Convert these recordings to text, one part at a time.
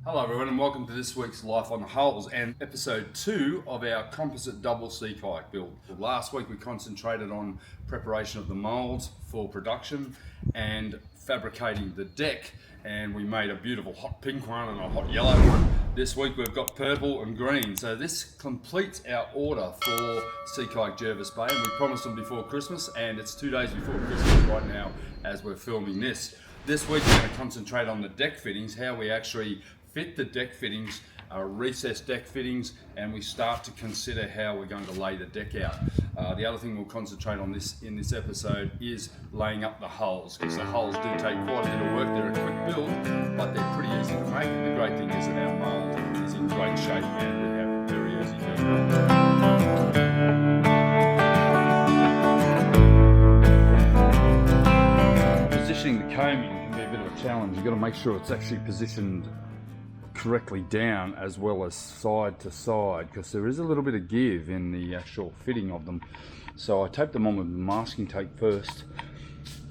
Hello everyone and welcome to this week's Life on the Hulls and episode 2 of our Composite double sea kayak build. Last week we concentrated on preparation of the moulds for production and fabricating the deck, and we made a beautiful hot pink one and a hot yellow one. This week we've got purple and green, so this completes our order for Sea Kayak Jervis Bay, and we promised them before Christmas, and it's 2 days before Christmas right now as we're filming this. This week we're going to concentrate on the deck fittings, how we actually fit the deck fittings, recessed deck fittings, and we start to consider how we're going to lay the deck out. The other thing we'll concentrate on in this episode is laying up the hulls, because the hulls do take quite a bit of work. They're a quick build, but they're pretty easy to make. And the great thing is that our mould is in great shape and we have it very easy to do. Positioning the coaming can be a bit of a challenge. You've got to make sure it's actually positioned correctly down as well as side to side, because there is a little bit of give in the actual fitting of them. So I tape them on with masking tape first,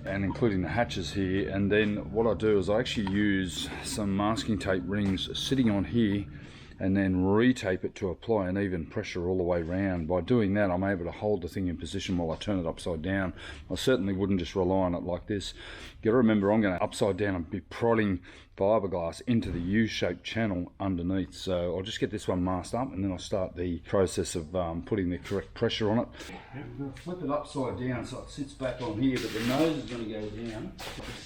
and including the hatches here, and then what I do is I actually use some masking tape rings sitting on here and then retape it to apply an even pressure all the way around. By doing that, I'm able to hold the thing in position while I turn it upside down. I certainly wouldn't just rely on it like this. You gotta remember, I'm gonna upside down and be prodding fiberglass into the U-shaped channel underneath. So I'll just get this one masked up and then I'll start the process of putting the correct pressure on it. I'm gonna flip it upside down so it sits back on here, but the nose is gonna go down.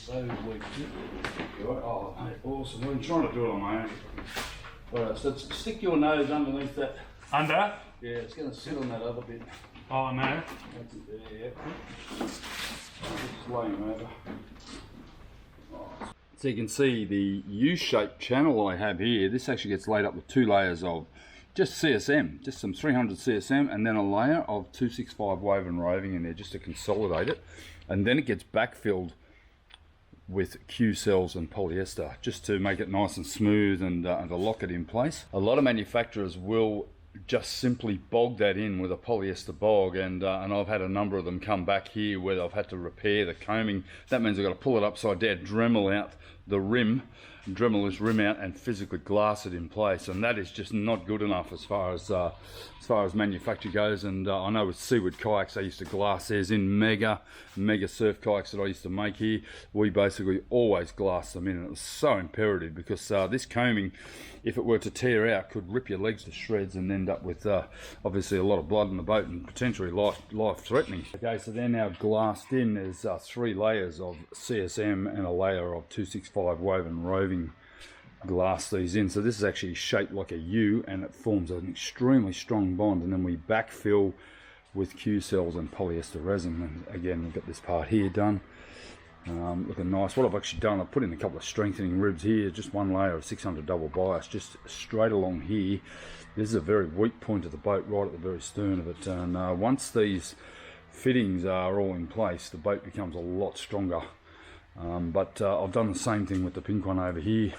So weak. Oh, mate, awesome. I've been trying to do it on my own. Alright, so stick your nose underneath that. Under? Yeah, it's going to sit on that other bit. Oh no. That's it there, yeah. Just laying over. So you can see the U-shaped channel I have here. This actually gets laid up with 2 layers of just CSM, just some 300 CSM, and then a layer of 265 woven roving in there just to consolidate it. And then it gets backfilled with Q cells and polyester just to make it nice and smooth and to lock it in place. A lot of manufacturers will just simply bog that in with a polyester bog, and I've had a number of them come back here where I've had to repair the coaming. That means I've got to pull it upside down, Dremel out the rim, Dremel this rim out and physically glass it in place, and that is just not good enough as far as manufacture goes. And I know with Seaward Kayaks, they used to glass theirs in mega surf kayaks that I used to make here. We basically always glass them in, and it was so imperative because this coaming, if it were to tear out, could rip your legs to shreds and end up with obviously a lot of blood in the boat and potentially life-threatening. Okay, so they're now glassed in. There's 3 layers of CSM and a layer of 265 woven roving. Glass these in, so this is actually shaped like a U and it forms an extremely strong bond, and then we backfill with Q cells and polyester resin. And again, we've got this part here done, looking nice. What I've actually done, I've put in a couple of strengthening ribs here, just 1 layer of 600 double bias just straight along here. This is a very weak point of the boat, right at the very stern of it, and once these fittings are all in place, the boat becomes a lot stronger. But I've done the same thing with the pink one over here,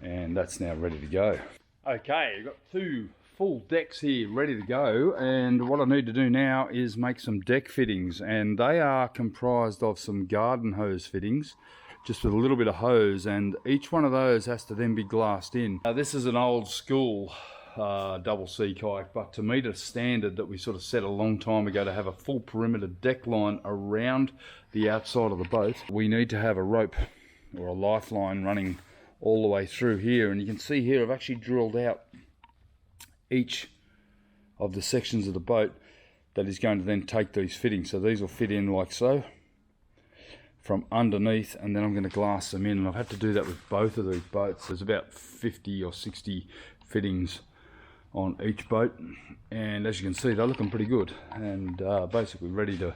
and that's now ready to go. Okay, I've got 2 full decks here ready to go, and what I need to do now is make some deck fittings, and they are comprised of some garden hose fittings just with a little bit of hose, and each one of those has to then be glassed in. Now, this is an old school double sea kayak, but to meet a standard that we sort of set a long time ago to have a full perimeter deck line around the outside of the boat, we need to have a rope or a lifeline running all the way through here. And you can see here I've actually drilled out each of the sections of the boat that is going to then take these fittings. So these will fit in like so from underneath, and then I'm going to glass them in, and I've had to do that with both of these boats. There's about 50 or 60 fittings on each boat, and as you can see, they're looking pretty good and basically ready to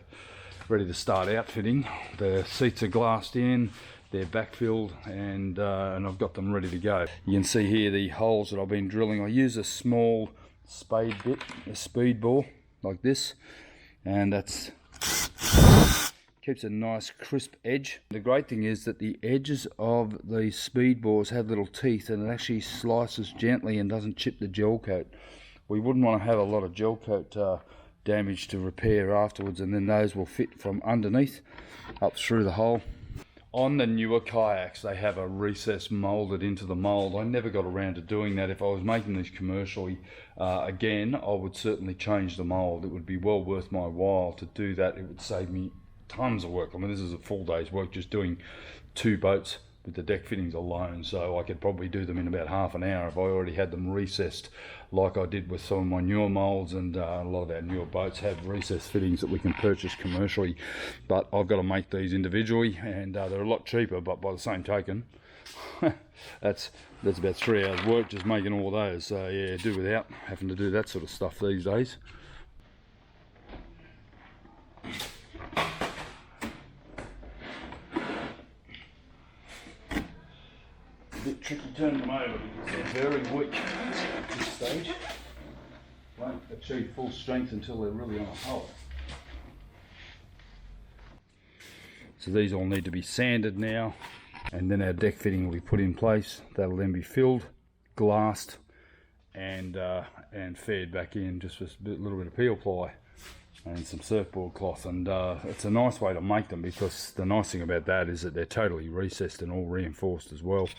start outfitting. The seats are glassed in, they're backfilled, and I've got them ready to go. You can see here the holes that I've been drilling. I use a small spade bit, a speed bore like this, and that's keeps a nice crisp edge. The great thing is that the edges of the speed bores have little teeth, and it actually slices gently and doesn't chip the gel coat. We wouldn't want to have a lot of gel coat damage to repair afterwards, and then those will fit from underneath up through the hole On the newer kayaks, they have a recess molded into the mold. I never got around to doing that. If I was making these commercially again, I would certainly change the mold. It would be well worth my while to do that. It would save me tons of work. I mean, this is a full day's work just doing 2 boats with the deck fittings alone, so I could probably do them in about half an hour if I already had them recessed like I did with some of my newer molds. And a lot of our newer boats have recessed fittings that we can purchase commercially, but I've got to make these individually, and they're a lot cheaper, but by the same token that's about 3 hours work just making all those. So yeah, do without having to do that sort of stuff these days. Bit tricky turning them over because they're very weak at this stage. Won't achieve full strength until they're really on a hull. So these all need to be sanded now, and then our deck fitting will be put in place. That'll then be filled, glassed, and fed back in just with a little bit of peel ply and some surfboard cloth. And it's a nice way to make them, because the nice thing about that is that they're totally recessed and all reinforced as well.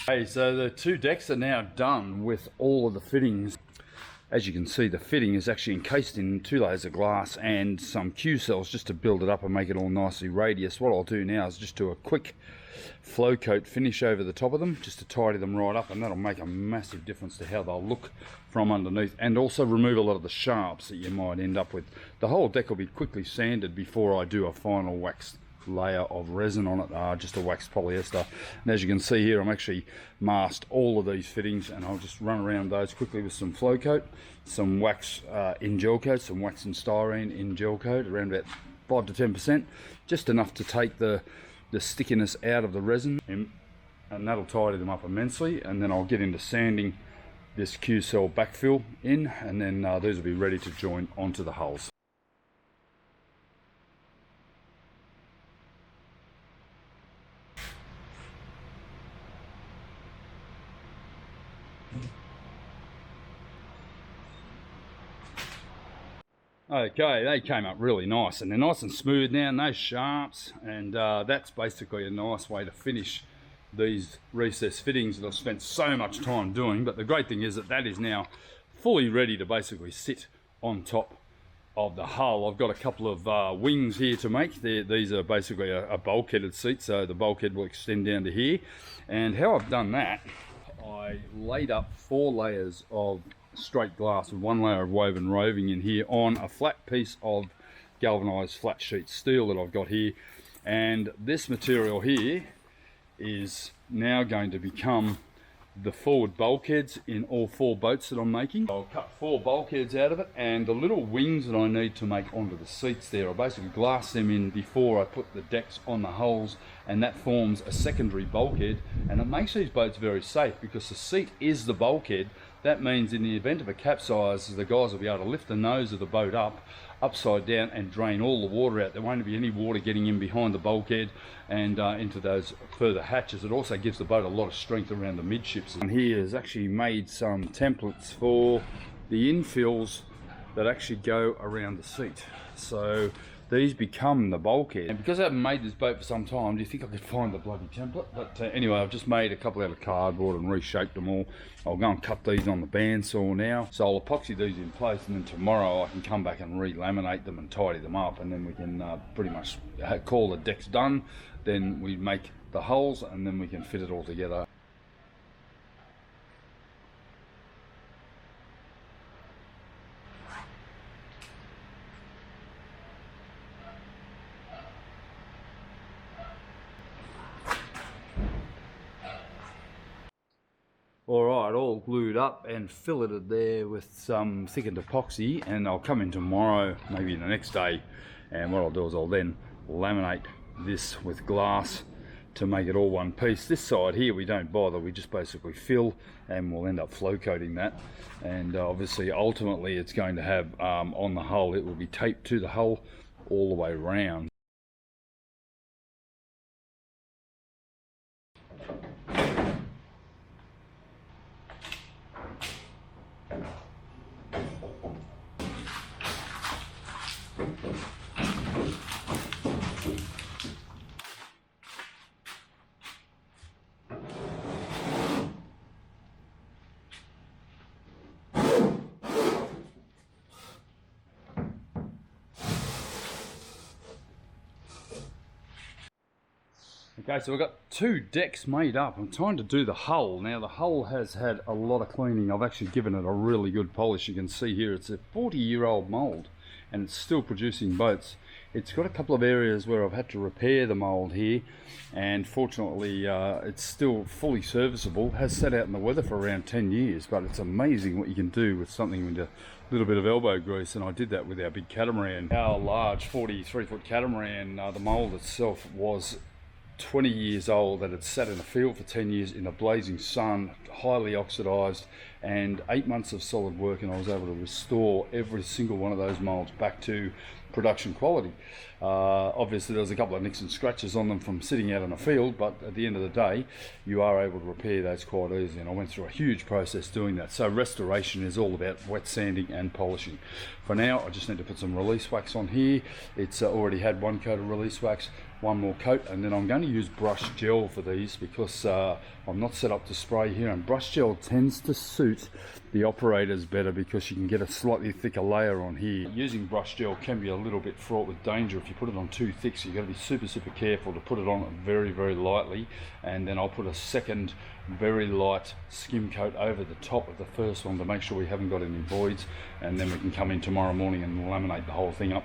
Hey, so the 2 decks are now done with all of the fittings. As you can see, the fitting is actually encased in 2 layers of glass and some Q cells just to build it up and make it all nicely radius. What I'll do now is just do a quick flow coat finish over the top of them just to tidy them right up, and that'll make a massive difference to how they'll look from underneath, and also remove a lot of the sharps that you might end up with. The whole deck will be quickly sanded before I do a final waxed layer of resin on it, just a waxed polyester. And as you can see here, I'm actually masked all of these fittings, and I'll just run around those quickly with some flow coat, some wax in gel coat, some wax and styrene in gel coat, around about 5 to 10%, just enough to take the stickiness out of the resin, and that'll tidy them up immensely. And then I'll get into sanding this Q cell backfill in, and then these will be ready to join onto the hulls. Okay, they came up really nice, and they're nice and smooth now, no sharps, and that's basically a nice way to finish these recess fittings that I've spent so much time doing. But the great thing is that that is now fully ready to basically sit on top of the hull. I've got a couple of wings here to make. These are basically a bulkheaded seat, so the bulkhead will extend down to here. And how I've done that, I laid up 4 layers of straight glass with 1 layer of woven roving in here on a flat piece of galvanized flat sheet steel that I've got here. And this material here is now going to become the forward bulkheads in all 4 boats that I'm making. I'll cut 4 bulkheads out of it, and the little wings that I need to make onto the seats there, I'll basically glass them in before I put the decks on the hulls, and that forms a secondary bulkhead, and it makes these boats very safe because the seat is the bulkhead. That means in the event of a capsize, the guys will be able to lift the nose of the boat up, upside down, and drain all the water out. There won't be any water getting in behind the bulkhead and into those further hatches. It also gives the boat a lot of strength around the midships. And here has actually made some templates for the infills that actually go around the seat. So these become the bulkhead. And because I haven't made this boat for some time, do you think I could find the bloody template? But anyway, I've just made a couple out of cardboard and reshaped them all. I'll go and cut these on the bandsaw now. So I'll epoxy these in place, and then tomorrow I can come back and re-laminate them and tidy them up, and then we can pretty much call the decks done. Then we make the hulls, and then we can fit it all together. Alright, all glued up and filleted there with some thickened epoxy, and I'll come in tomorrow, maybe the next day, And what I'll do is I'll then laminate this with glass to make it all one piece. This side here we don't bother, we just basically fill and we'll end up flow coating that. And obviously ultimately it's going to have on the hull, it will be taped to the hull all the way around. Okay, so we've got two decks made up. I'm trying to do the hull. Now the hull has had a lot of cleaning. I've actually given it a really good polish. You can see here it's a 40-year-old mould and it's still producing boats. It's got a couple of areas where I've had to repair the mould here, and fortunately it's still fully serviceable. It has sat out in the weather for around 10 years, but it's amazing what you can do with something with a little bit of elbow grease, and I did that with our big catamaran. Our large 43-foot catamaran, the mould itself was 20 years old, that had sat in the field for 10 years in the blazing sun, highly oxidized, and 8 months of solid work, and I was able to restore every single one of those molds back to production quality. Obviously there was a couple of nicks and scratches on them from sitting out in the field, but at the end of the day you are able to repair those quite easily, and I went through a huge process doing that. So restoration is all about wet sanding and polishing. For now I just need to put some release wax on here. It's already had one coat of release wax, one more coat, and then I'm going to use brush gel for these because I'm not set up to spray here, and brush gel tends to suit the operators better because you can get a slightly thicker layer on here. Using brush gel can be a little bit fraught with danger if you put it on too thick, so you've got to be super careful to put it on very lightly, and then I'll put a second very light skim coat over the top of the first one to make sure we haven't got any voids, and then we can come in tomorrow morning and laminate the whole thing up.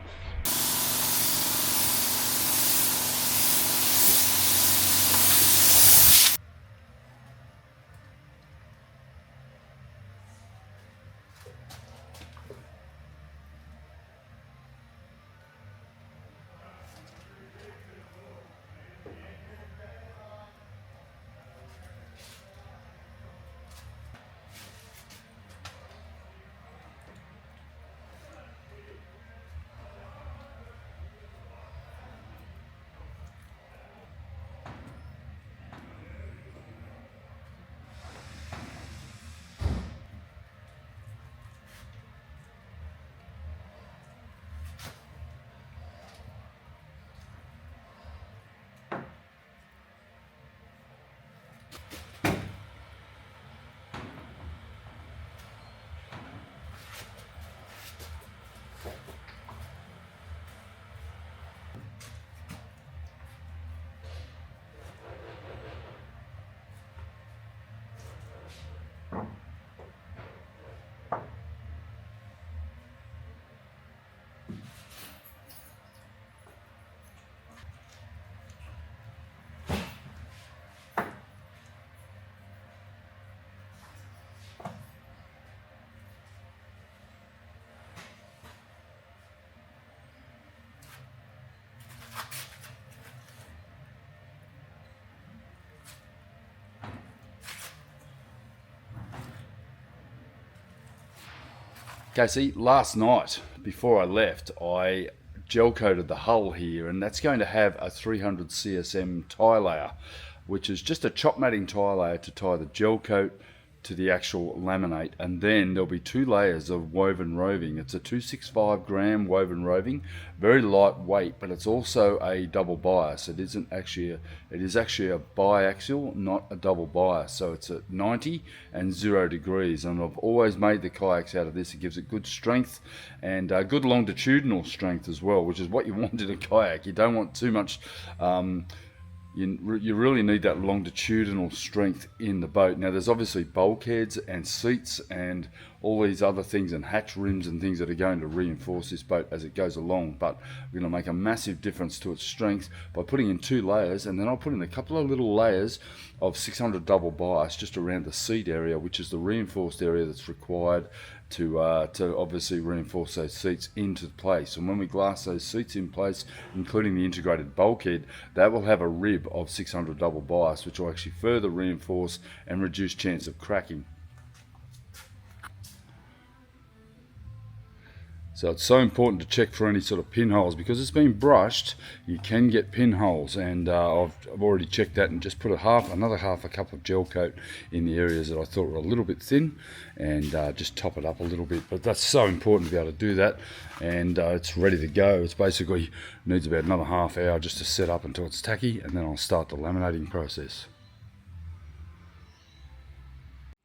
Okay, see, last night before I left, I gel coated the hull here, and that's going to have a 300 CSM tie layer, which is just a chop matting tie layer to tie the gel coat to the actual laminate, and then there'll be 2 layers of woven roving. It's a 265 gram woven roving, very lightweight, but it's also a double bias. It is actually a biaxial, not a double bias. So it's at 90 and 0 degrees, and I've always made the kayaks out of this. It gives it good strength and good longitudinal strength as well, which is what you want in a kayak. You don't want too much you really need that longitudinal strength in the boat. Now there's obviously bulkheads and seats and all these other things and hatch rims and things that are going to reinforce this boat as it goes along, but we're going to make a massive difference to its strength by putting in 2 layers, and then I'll put in a couple of little layers of 600 double bias just around the seat area, which is the reinforced area that's required to obviously reinforce those seats into place. And when we glass those seats in place, including the integrated bulkhead, that will have a rib of 600 double bias, which will actually further reinforce and reduce chance of cracking. So it's so important to check for any sort of pinholes, because it's been brushed, you can get pinholes, and I've already checked that and just put another half a cup of gel coat in the areas that I thought were a little bit thin, and just top it up a little bit. But that's so important to be able to do that, and it's ready to go. It's basically needs about another half hour just to set up until it's tacky, and then I'll start the laminating process.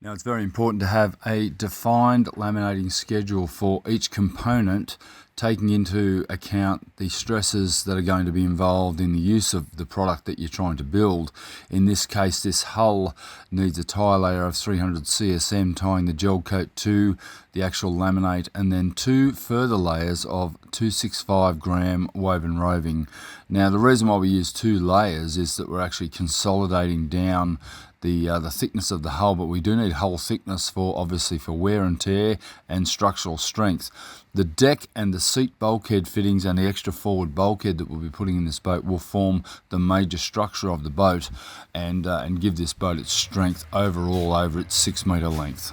Now, it's very important to have a defined laminating schedule for each component, taking into account the stresses that are going to be involved in the use of the product that you're trying to build. In this case, this hull needs a tie layer of 300 CSM tying the gel coat to the actual laminate, and then 2 further layers of 265 gram woven roving. Now, the reason why we use 2 layers is that we're actually consolidating down the thickness of the hull, but we do need hull thickness for obviously for wear and tear and structural strength. The deck and the seat bulkhead fittings and the extra forward bulkhead that we'll be putting in this boat will form the major structure of the boat, and give this boat its strength overall over its 6 metre length.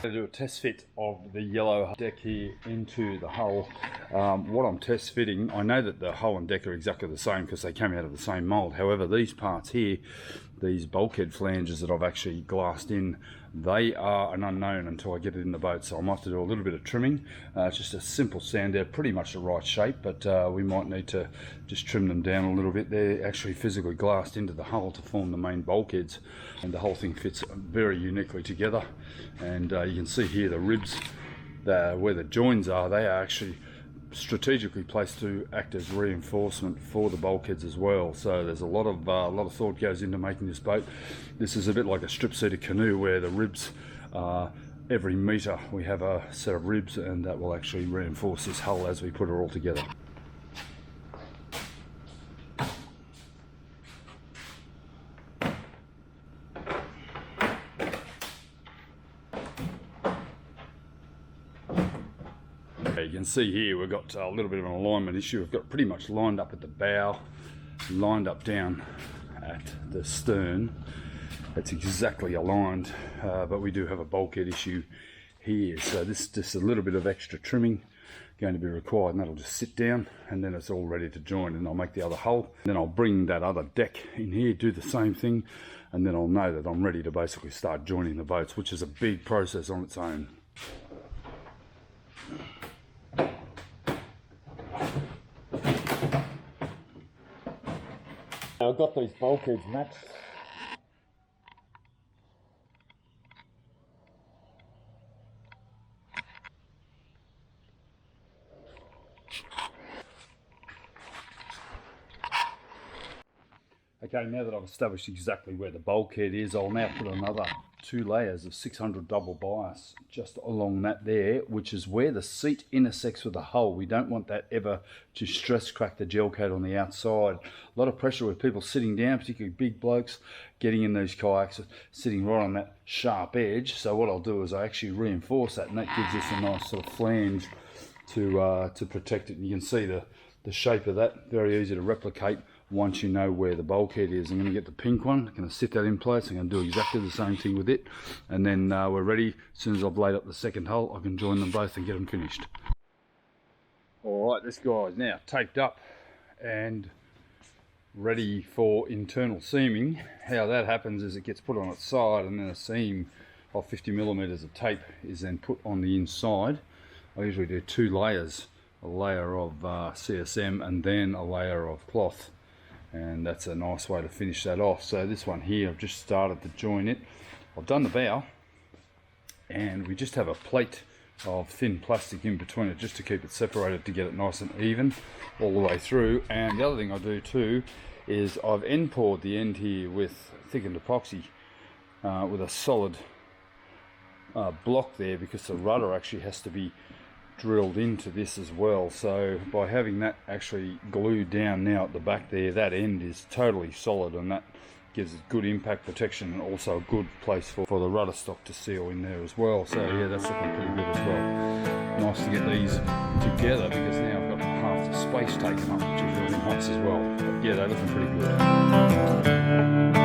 To do a test fit of the yellow deck here into the hull. What I'm test fitting, I know that the hull and deck are exactly the same because they came out of the same mold. However, these parts here, these bulkhead flanges that I've actually glassed in, they are an unknown until I get it in the boat, so I might have to do a little bit of trimming. It's just a simple sand. They're pretty much the right shape, but we might need to just trim them down a little bit. They're actually physically glassed into the hull to form the main bulkheads, and the whole thing fits very uniquely together. And you can see here the ribs, where the joins are, they are actually strategically placed to act as reinforcement for the bulkheads as well. So there's a lot of thought goes into making this boat. This is a bit like a strip-seated canoe, where the ribs, every metre we have a set of ribs, and that will actually reinforce this hull as we put it all together. You can see here we've got a little bit of an alignment issue. We've got pretty much lined up at the bow, lined up down at the stern. It's exactly aligned, but we do have a bulkhead issue here. So this is just a little bit of extra trimming going to be required, and that'll just sit down, and then it's all ready to join. And I'll make the other hull, then I'll bring that other deck in here, do the same thing, and then I'll know that I'm ready to basically start joining the boats, which is a big process on its own. I've got these bulkheads matched. Okay, now that I've established exactly where the bulkhead is, I'll now put another 2 layers of 600 double bias just along that there, which is where the seat intersects with the hull. We don't want that ever to stress crack the gel coat on the outside. A lot of pressure with people sitting down, particularly big blokes getting in these kayaks, sitting right on that sharp edge. So what I'll do is I actually reinforce that, and that gives us a nice sort of flange to protect it. And you can see the shape of that, very easy to replicate once you know where the bulkhead is. I'm going to get the pink one, I'm going to sit that in place, I'm going to do exactly the same thing with it, and then we're ready. As soon as I've laid up the second hull, I can join them both and get them finished. Alright, this guy is now taped up and ready for internal seaming. How that happens is it gets put on its side, and then a seam of 50mm of tape is then put on the inside. I usually do 2 layers, a layer of CSM and then a layer of cloth, and that's a nice way to finish that off. So this one here, I've just started to join it. I've done the bow, and we just have a plate of thin plastic in between it just to keep it separated, to get it nice and even all the way through. And the other thing I do too is I've end poured the end here with thickened epoxy with a solid block there, because the rudder actually has to be drilled into this as well. So by having that actually glued down now at the back there, that end is totally solid, and that gives it good impact protection and also a good place for the rudder stock to seal in there as well. So yeah, that's looking pretty good as well. Nice to get these together, because now I've got half the space taken up, which is really nice as well. But yeah, they're looking pretty good.